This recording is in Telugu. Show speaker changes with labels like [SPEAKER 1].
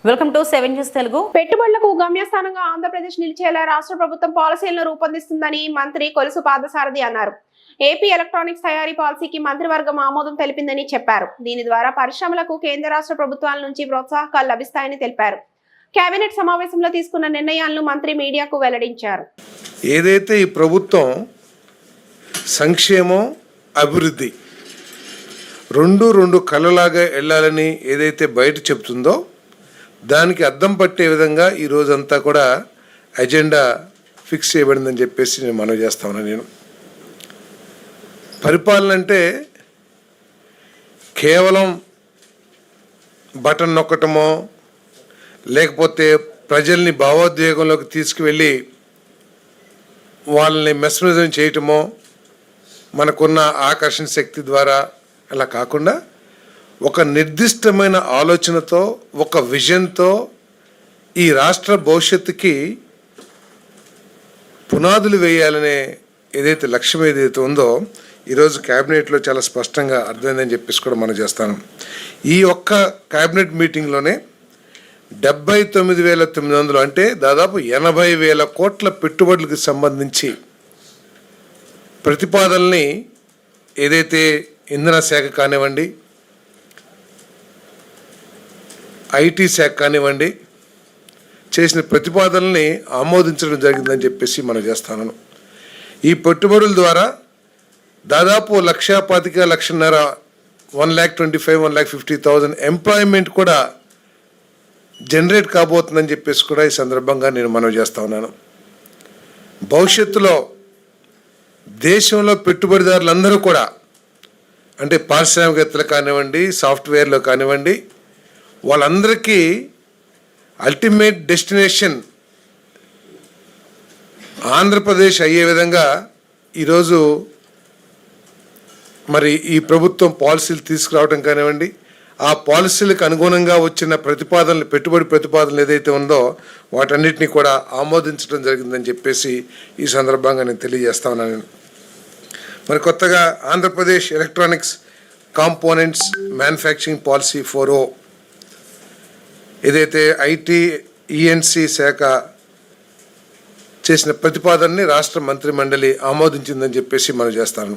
[SPEAKER 1] Welcome to 7 news Telugu.
[SPEAKER 2] పెట్టుబడులకు గమ్యస్థానంగా ఆంధ్రప్రదేశ్ నిలిచేలా రాష్ట్ర ప్రభుత్వం పాలసీలను రూపొందిస్తుందని మంత్రి కొలుసు పాదసారథి అన్నారు. ఏపీ ఎలక్ట్రానిక్స్ తయారీ పాలసీకి మంత్రివర్గం ఆమోదం తెలిపిందని చెప్పారు. దీని ద్వారా పరిశ్రమలకు కేంద్ర రాష్ట్ర ప్రభుత్వాల నుంచి ప్రోత్సాహకాలు లభిస్తాయని తెలిపారు. కేబినెట్ సమావేశంలో తీసుకున్న నిర్ణయాలను మంత్రి మీడియాకు వెల్లడించారు.
[SPEAKER 3] ఏదైతే ఈ ప్రభుత్వం సంక్షేమం అభివృద్ధి రెండు కళ్ళలాగా వెళ్ళాలని ఏదైతే బయట చెప్తుందో దానికి అద్దం పట్టే విధంగా ఈ రోజంతా కూడా అజెండా ఫిక్స్ చేయబడిందని చెప్పేసి నేను మనవి చేస్తా ఉన్నాను. నేను పరిపాలన అంటే కేవలం బటన్ నొక్కటమో లేకపోతే ప్రజల్ని భావోద్వేగంలోకి తీసుకువెళ్ళి వాళ్ళని మెస్మరైజం చేయటమో మనకున్న ఆకర్షణ శక్తి ద్వారా అలా కాకుండా ఒక నిర్దిష్టమైన ఆలోచనతో ఒక విజన్తో ఈ రాష్ట్ర భవిష్యత్తుకి పునాదులు వేయాలనే ఏదైతే లక్ష్యం ఏదైతే ఉందో ఈరోజు క్యాబినెట్లో చాలా స్పష్టంగా అర్థమైందని చెప్పేసి కూడా మనం చేస్తాను. ఈ ఒక్క క్యాబినెట్ మీటింగ్లోనే 79,900 అంటే దాదాపు 80,000 కోట్ల పెట్టుబడులకు సంబంధించి ప్రతిపాదనల్ని ఏదైతే ఇంధన శాఖ కానివ్వండి, ఐటీ శాఖ కానివ్వండి చేసిన ప్రతిపాదనల్ని ఆమోదించడం జరిగిందని చెప్పేసి మనం చేస్తాను. ఈ పెట్టుబడుల ద్వారా దాదాపు 1,25,000 1,50,000 1,25,000 ఎంప్లాయ్మెంట్ కూడా జనరేట్ కాబోతుందని చెప్పేసి కూడా ఈ సందర్భంగా నేను మనవి చేస్తా ఉన్నాను. భవిష్యత్తులో దేశంలో పెట్టుబడిదారులందరూ కూడా అంటే పారిశ్రామికవేత్తలు కానివ్వండి, సాఫ్ట్వేర్లో కానివ్వండి, వాళ్ళందరికీ అల్టిమేట్ డెస్టినేషన్ ఆంధ్రప్రదేశ్ అయ్యే విధంగా ఈరోజు మరి ఈ ప్రభుత్వం పాలసీలు తీసుకురావడం కానివ్వండి, ఆ పాలసీలకు అనుగుణంగా వచ్చిన ప్రతిపాదనలు పెట్టుబడి ప్రతిపాదనలు ఏదైతే ఉందో వాటన్నిటిని కూడా ఆమోదించడం జరిగిందని చెప్పేసి ఈ సందర్భంగా నేను తెలియజేస్తా ఉన్నాను. మరి కొత్తగా Andhra Pradesh electronics components manufacturing policy 4.0 ఏదైతే ఐటీ ఈఎన్సీ శాఖ చేసిన ప్రతిపాదనని రాష్ట్ర మంత్రి మండలి ఆమోదించిందని చెప్పేసి మనం చేస్తాను.